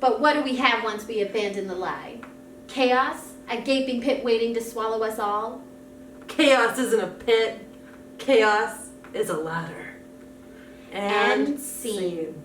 But what do we have once we abandon the lie? Chaos? A gaping pit waiting to swallow us all? Chaos isn't a pit. Chaos is a ladder. And scene.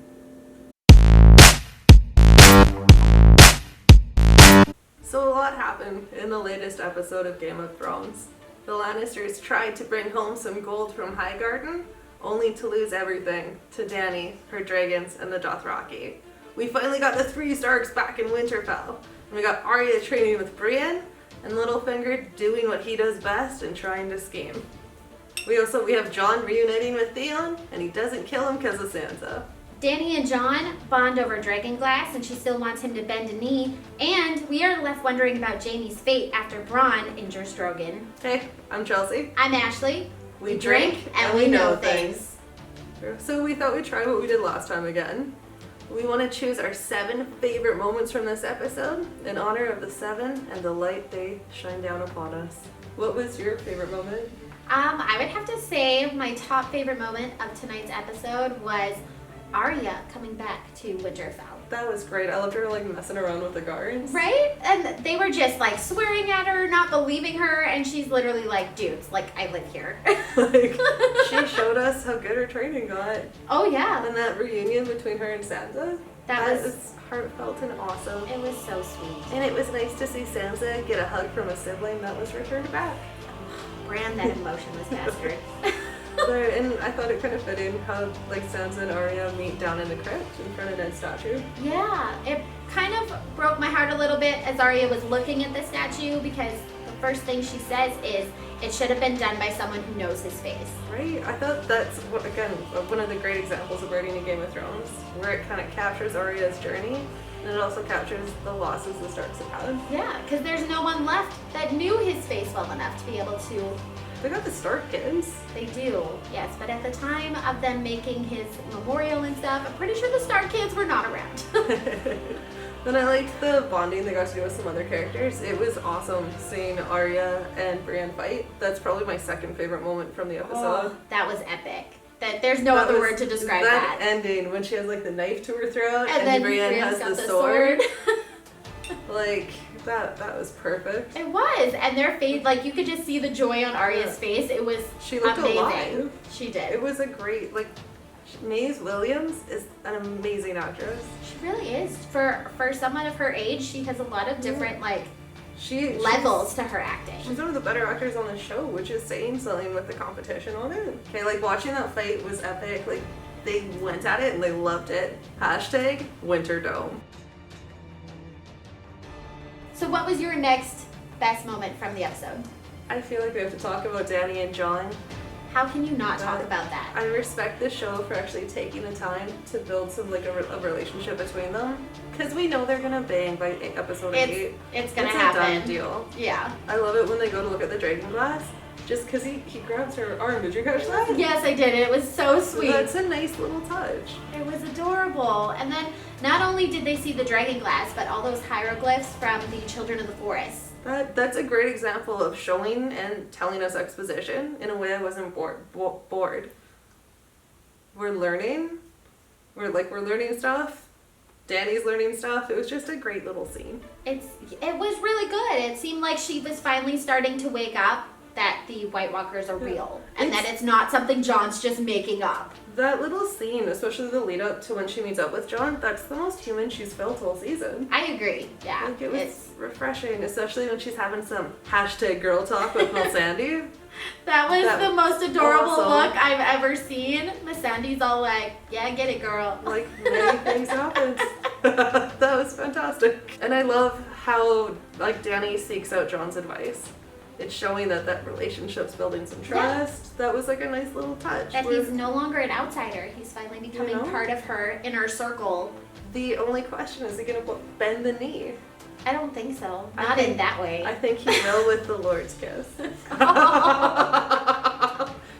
So a lot happened in the latest episode of Game of Thrones. The Lannisters tried to bring home some gold from Highgarden, only to lose everything to Dany, her dragons, and the Dothraki. We finally got the 3 Starks back in Winterfell, and we got Arya training with Brienne, and Littlefinger doing what he does best and trying to scheme. We have Jon reuniting with Theon, and he doesn't kill him because of Sansa. Dany and Jon bond over dragonglass, and she still wants him to bend a knee. And we are left wondering about Jaime's fate after Bronn injures Drogon. Hey, I'm Chelsea. I'm Ashley. We drink and we know things. So we thought we'd try what we did last time again. We want to choose our 7 favorite moments from this episode in honor of the 7 and the light they shine down upon us. What was your favorite moment? I would have to say my top favorite moment of tonight's episode was Arya coming back to Winterfell. That was great. I loved her messing around with the guards. Right? And they were just swearing at her, not believing her, and she's literally like, dudes, I live here. She showed us how good her training got. Oh yeah. And that reunion between her and Sansa. That was heartfelt and awesome. It was so sweet. And it was nice to see Sansa get a hug from a sibling that was returned back. Brand that emotionless bastard. And I thought it kind of fitting how Sansa and Arya meet down in the crypt in front of Ned's statue. Yeah, it kind of broke my heart a little bit as Arya was looking at the statue, because the first thing she says is it should have been done by someone who knows his face. Right? I thought that's, again, one of the great examples of writing a Game of Thrones, where it kind of captures Arya's journey, and it also captures the losses the Starks have had. Yeah, because there's no one left that knew his face well enough to be able to... They got the Stark kids. They do, yes. But at the time of them making his memorial and stuff, I'm pretty sure the Stark kids were not around. Then I liked the bonding they got to do with some other characters. It was awesome seeing Arya and Brienne fight. That's probably my second favorite moment from the episode. Oh, that was epic. There's no other word to describe that. That ending when she has the knife to her throat and then Brienne has got the sword. That was perfect. It was, and their face, you could just see the joy on Arya's face. It was She looked amazing. alive. She did. It was a great, Maisie Williams is an amazing actress. She really is. For someone of her age, she has a lot of different levels to her acting. She's one of the better actors on the show, which is saying something with the competition on it. Okay, watching that fight was epic. They went at it and they loved it. Hashtag Winterdome. So what was your next best moment from the episode? I feel like we have to talk about Dany and Jon. How can you not talk about that? I respect the show for actually taking the time to build some a relationship between them, because we know they're gonna bang by episode 8. It's gonna happen. It's a done deal. Yeah. I love it when they go to look at the dragonglass, just because he grabs her arm. Did you catch that? Yes, I did. It was so sweet. That's a nice little touch. It was adorable. And then not only did they see the dragonglass, but all those hieroglyphs from the Children of the Forest. That's a great example of showing and telling us exposition in a way I wasn't bored. We're learning. We're learning stuff. Dany's learning stuff. It was just a great little scene. It was really good. It seemed like she was finally starting to wake up that the White Walkers are real, and that it's not something Jon's just making up. That little scene, especially the lead up to when she meets up with Jon, that's the most human she's felt all season. I agree, yeah. It was refreshing, especially when she's having some hashtag girl talk with Missandei. That was the most adorable look I've ever seen. Missandei's all yeah, get it, girl. Many things happened. That was fantastic. And I love how, Dany seeks out Jon's advice. It's showing that relationship's building some trust. Yeah. That was a nice little touch. That he's no longer an outsider. He's finally becoming part of her inner circle. The only question is he going to bend the knee? I don't think so. Not in that way. I think he will with the Lord's kiss.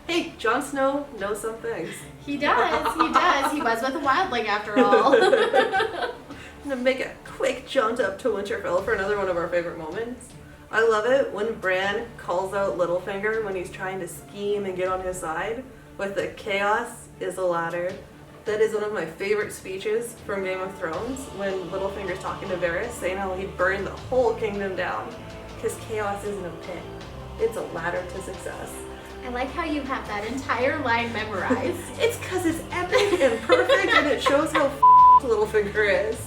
Hey, Jon Snow knows some things. He does. He does. He was with a wildling after all. I'm going to make a quick jaunt up to Winterfell for another one of our favorite moments. I love it when Bran calls out Littlefinger when he's trying to scheme and get on his side with the chaos is a ladder That is one of my favorite speeches from Game of Thrones, when Littlefinger's talking to Varys, saying how he'd burn the whole kingdom down, because chaos isn't a pit, it's a ladder to success. I like how you have that entire line memorized. It's because it's epic and perfect, and it shows how Littlefinger is.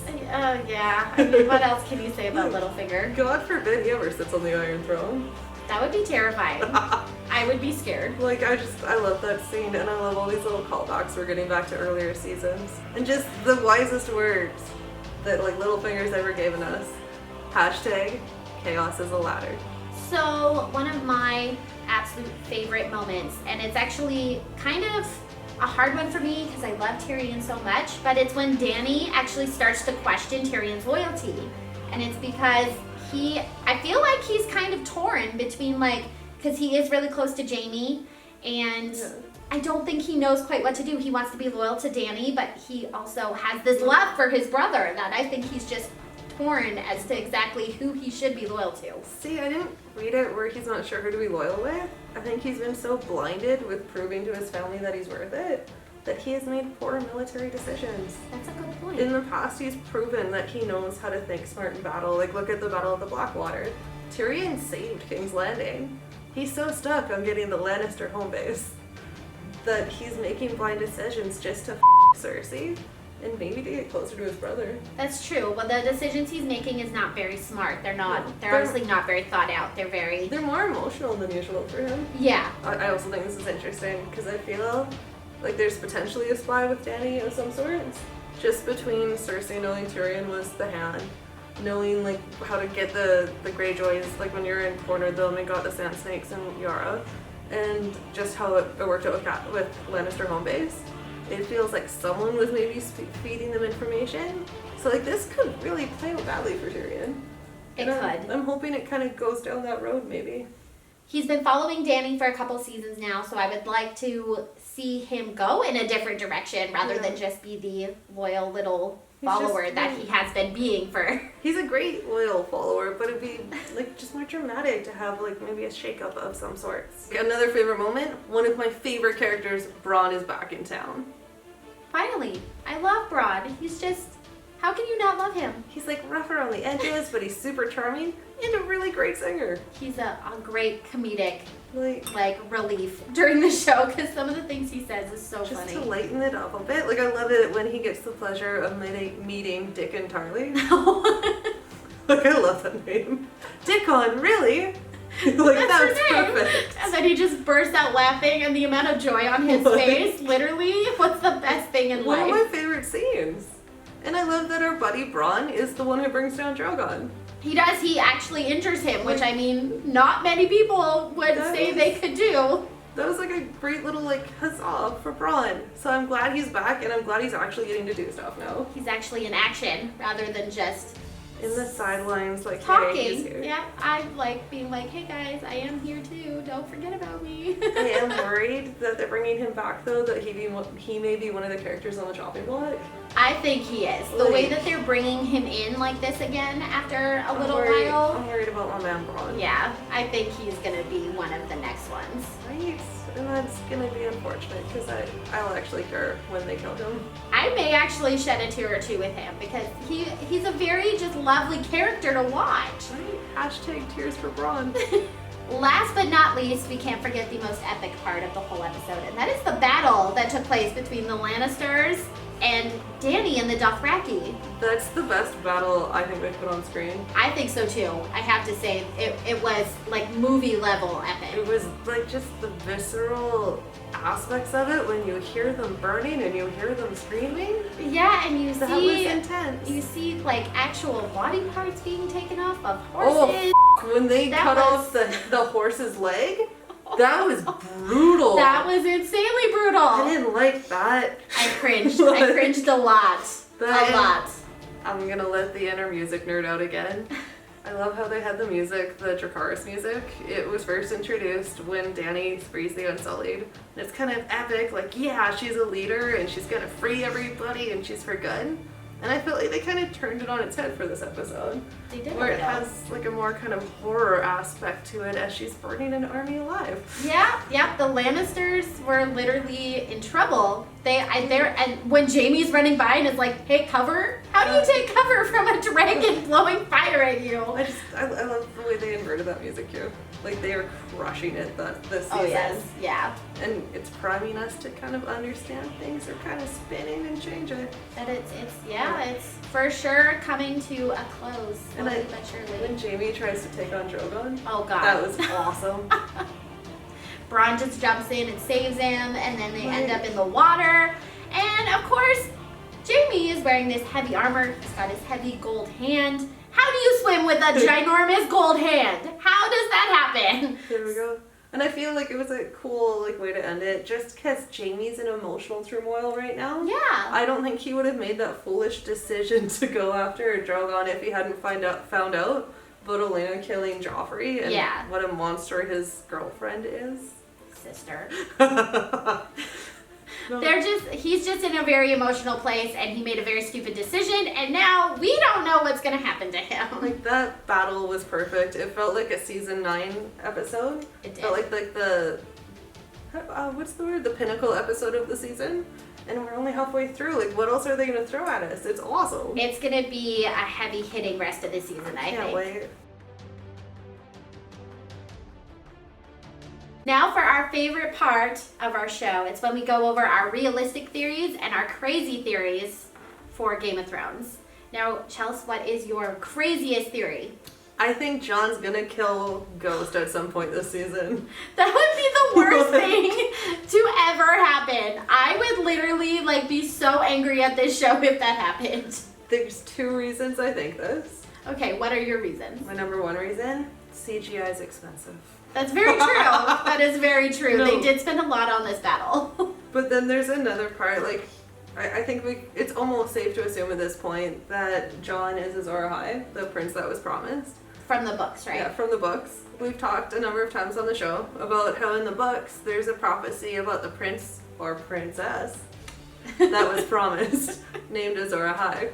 Yeah. I mean, what else can you say about Littlefinger? God forbid he ever sits on the Iron Throne. That would be terrifying. I would be scared. Like, I love that scene, and I love all these little callbacks we're getting back to earlier seasons. And just the wisest words that, like, Littlefinger's ever given us. Hashtag chaos is a ladder. So, one of my absolute favorite moments, and it's actually kind of a hard one for me because I love Tyrion so much, but it's when Dany actually starts to question Tyrion's loyalty. And it's because I feel like he's kind of torn between, like, because he is really close to Jaime, and I don't think he knows quite what to do. He wants to be loyal to Dany, but he also has this love for his brother that I think he's just torn as to exactly who he should be loyal to. See, I didn't read it where he's not sure who to be loyal with. I think he's been so blinded with proving to his family that he's worth it, that he has made poor military decisions. That's a good point. In the past, he's proven that he knows how to think smart in battle. Like, look at the Battle of the Blackwater. Tyrion saved King's Landing. He's so stuck on getting the Lannister home base that he's making blind decisions just to Cersei and maybe to get closer to his brother. That's true. Well, the decisions he's making is not very smart. They're obviously not very thought out. They're more emotional than usual for him. Yeah. I also think this is interesting because I feel like there's potentially a spy with Dany of some sort. Just between Cersei knowing Tyrion was the Hand, knowing like how to get the Greyjoys, like when you're in cornered them and got the Sand Snakes and Yara, and just how it worked out with Lannister home base. It feels like someone was maybe feeding them information. So like this could really play out badly for Tyrion. It could. I'm hoping it kind of goes down that road maybe. He's been following Dany for a couple seasons now, so I would like to see him go in a different direction rather than just be the loyal little follower that he has been being for. He's a great loyal follower, but it'd be like just more dramatic to have like maybe a shakeup of some sorts. Another favorite moment, one of my favorite characters, Bronn, is back in town. Finally, I love Bronn. He's just, how can you not love him? He's like rougher on the edges, but he's super charming and a really great singer. He's a great comedic like relief during the show because some of the things he says is so funny. Just to lighten it up a bit. Like I love it when he gets the pleasure of meeting Dick and Tarly. Like I love that name. Dickon, really? Like that's perfect. And then he just bursts out laughing and the amount of joy on his face, literally, what's the best thing in life? One of my favorite scenes. And I love that our buddy Bronn is the one who brings down Drogon. He does. He actually injures him, which I mean, not many people would say they could do. That was like a great little like huzzah for Bronn. So I'm glad he's back and I'm glad he's actually getting to do stuff now. He's actually in action rather than just in the sidelines, like talking. Hey, he's here. Yeah, I like being like, hey guys, I am here too. Don't forget about me. I am worried that they're bringing him back though, that he may be one of the characters on the chopping block. I think he is. The way that they're bringing him in like this again after a little while. I'm worried about my man Bronn. Yeah, I think he's gonna be one of the next ones. Right, and that's gonna be unfortunate because I'll actually care when they kill him. I may actually shed a tear or two with him because he's a very just lovely character to watch. Right, hashtag tears for Bronn. Last but not least, we can't forget the most epic part of the whole episode, and that is the battle that took place between the Lannisters and Dany and the Dothraki. That's the best battle I think they've put on screen. I think so too. I have to say, it was like movie level epic. It was like just the visceral aspects of it when you hear them burning and you hear them screaming. Yeah, and you that see was intense. You see like actual body parts being taken off of horses. Oh, when they cut off the horse's leg. That was brutal. That was insanely brutal. I didn't like that. I cringed. I cringed a lot. A lot. I'm gonna let the inner music nerd out again. I love how they had the music, the Dracarys music. It was first introduced when Dany frees the Unsullied. And it's kind of epic, like, yeah, she's a leader and she's gonna free everybody and she's for good. And I feel like they kind of turned it on its head for this episode. They did. Where it has like a more kind of horror aspect to it as she's burning an army alive. Yeah, the Lannisters were literally in trouble. And when Jaime's running by and is like, hey, cover? How do you take cover from a dragon blowing fire at you? I love the way they inverted that music too. Like they are crushing it this season. Oh yes, yeah. And it's priming us to kind of understand things are kind of spinning and changing. That it's for sure coming to a close. And but surely. When Jaime tries to take on Drogon, oh god, that was awesome. Bronn just jumps in and saves him, and then they end up in the water. And of course, Jaime is wearing this heavy armor. He's got his heavy gold hand. How do you swim with a ginormous gold hand? How does that happen? There we go. And I feel like it was a cool way to end it, just because Jaime's in emotional turmoil right now. Yeah. I don't think he would have made that foolish decision to go after Drogon if he hadn't found out about Olenna killing Joffrey and what a monster his girlfriend is. Sister. No. He's just in a very emotional place, and he made a very stupid decision, and now we don't know what's gonna happen to him. Like that battle was perfect. It felt like a season 9 episode. It did. Felt like the what's the word? The pinnacle episode of the season. And we're only halfway through. Like, what else are they gonna throw at us? It's awesome. It's gonna be a heavy hitting rest of the season, I think. Can't wait. Now for our favorite part of our show. It's when we go over our realistic theories and our crazy theories for Game of Thrones. Now, Chelsea, what is your craziest theory? I think Jon's gonna kill Ghost at some point this season. That would be the worst thing to ever happen. I would literally be so angry at this show if that happened. There's 2 reasons I think this. Okay, what are your reasons? My number 1 reason, CGI is expensive. That's very true. That is very true. No. They did spend a lot on this battle. But then there's another part, I think it's almost safe to assume at this point that Jon is Azor Ahai, the prince that was promised. From the books, right? Yeah, from the books. We've talked a number of times on the show about how in the books there's a prophecy about the prince or princess that was promised named Azor Ahai.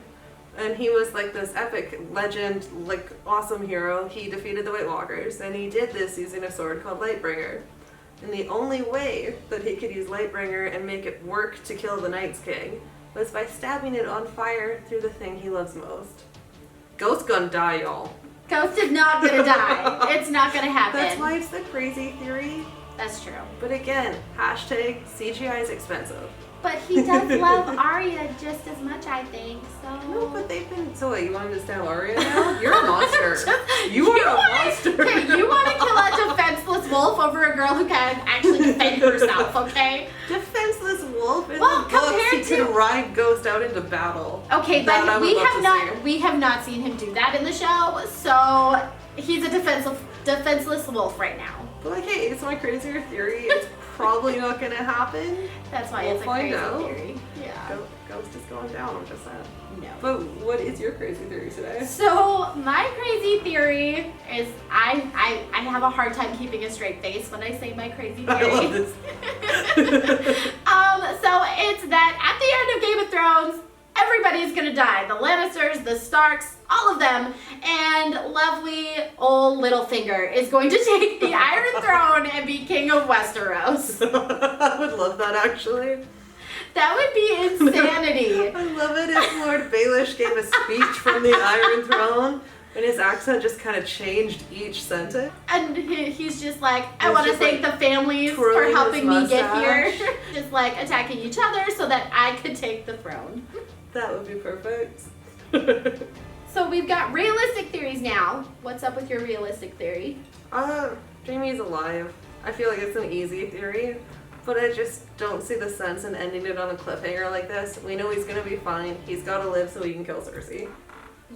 And he was this epic legend, awesome hero. He defeated the White Walkers, and he did this using a sword called Lightbringer. And the only way that he could use Lightbringer and make it work to kill the Night's King was by stabbing it on fire through the thing he loves most. Ghost gonna die, y'all. Ghost is not gonna die. It's not gonna happen. That's why it's the crazy theory. That's true. But again, hashtag CGI is expensive. But he does love Arya just as much, I think, so... No, but they've been... So what, you want him to stab Arya now? You're a monster. You are a monster. Okay, you want to kill a defenseless wolf over a girl who can actually defend herself, okay? Defenseless wolf? In Well, the books, compared he can ride Ghost out into battle. Okay, That I but would we have not seen him do that in the show, so he's a defenseless wolf right now. But hey, it's my crazier theory. It's probably not gonna happen. That's why We'll it's a find crazy out. theory. Yeah. Ghost is going down, I'm just saying. No. But what is your crazy theory today? So my crazy theory is I have a hard time keeping a straight face when I say my crazy theory. I love this. So it's that at the end of Game of Thrones, everybody's gonna die. The Lannisters, the Starks, all of them. And lovely old Littlefinger is going to take the Iron Throne and be king of Westeros. I would love that actually. That would be insanity. I love it if Lord Baelish gave a speech from the Iron Throne and his accent just kind of changed each sentence. And he's just like, I He's want to just, thank the families for twirling his helping me get mustache. here. Just attacking each other so that I could take the throne. That would be perfect. So we've got realistic theories now. What's up with your realistic theory? Jaime's alive. I feel like it's an easy theory, but I just don't see the sense in ending it on a cliffhanger like this. We know he's gonna be fine. He's gotta live so he can kill Cersei.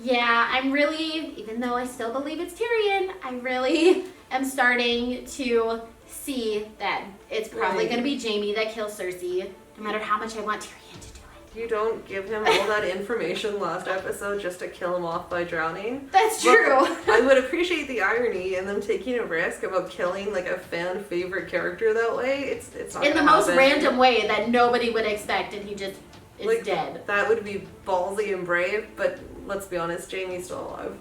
Yeah, I'm really, even though I still believe it's Tyrion, I really am starting to see that it's probably Right. going to be Jaime that kills Cersei, no matter how much I want Tyrion to do it. You don't give him all that information last episode just to kill him off by drowning. That's But true. I would appreciate the irony in them taking a risk about killing a fan favorite character that way. It's not In the gonna most happen. random way that nobody would expect, and he just is dead. That would be ballsy and brave, but let's be honest, Jaime's still alive.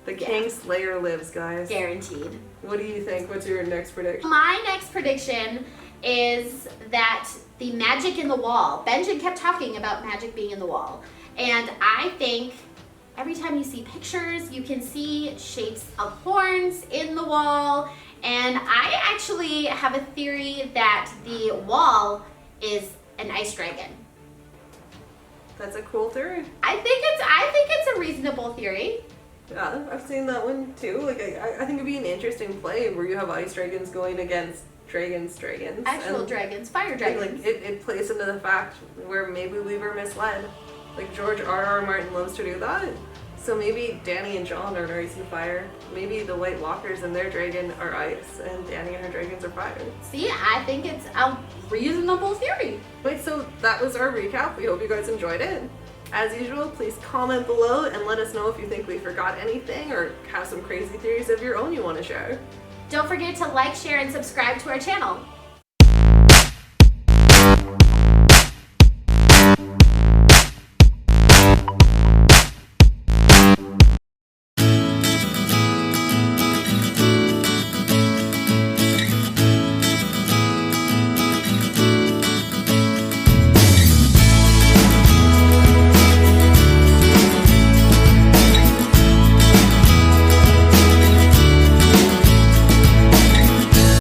The King Slayer lives, guys. Guaranteed. What do you think? What's your next prediction? My next prediction is that the magic in the wall. Benjen kept talking about magic being in the wall. And I think every time you see pictures, you can see shapes of horns in the wall. And I actually have a theory that the wall is an ice dragon. That's a cool theory. I think it's a reasonable theory. Yeah, I've seen that one too. Like, I think it'd be an interesting play where you have ice dragons going against dragons. Actual dragons, fire dragons. Like, it plays into the fact where maybe we were misled. Like, George R.R. Martin loves to do that. So maybe Dany and Jon are ice and fire. Maybe the White Walkers and their dragon are ice, and Dany and her dragons are fire. See, I think it's a reasonable theory. Wait, so that was our recap. We hope you guys enjoyed it. As usual, please comment below and let us know if you think we forgot anything or have some crazy theories of your own you want to share. Don't forget to like, share, and subscribe to our channel.